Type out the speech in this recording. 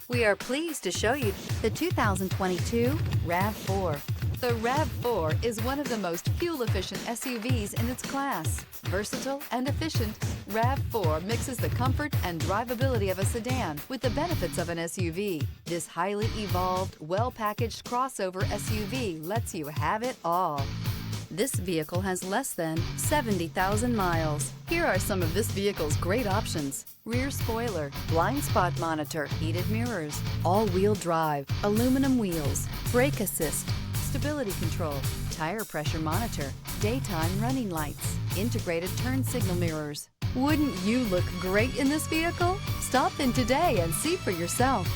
We are pleased to show you the 2022 RAV4. The RAV4 is one of the most fuel-efficient SUVs in its class. Versatile and efficient, RAV4 mixes the comfort and drivability of a sedan with the benefits of an SUV. This highly evolved, well-packaged crossover SUV lets you have it all. This vehicle has less than 70,000 miles. Here are some of this vehicle's great options: rear spoiler, blind spot monitor, heated mirrors, all-wheel drive, aluminum wheels, brake assist, stability control, tire pressure monitor, daytime running lights, integrated turn signal mirrors. Wouldn't you look great in this vehicle? Stop in today and see for yourself.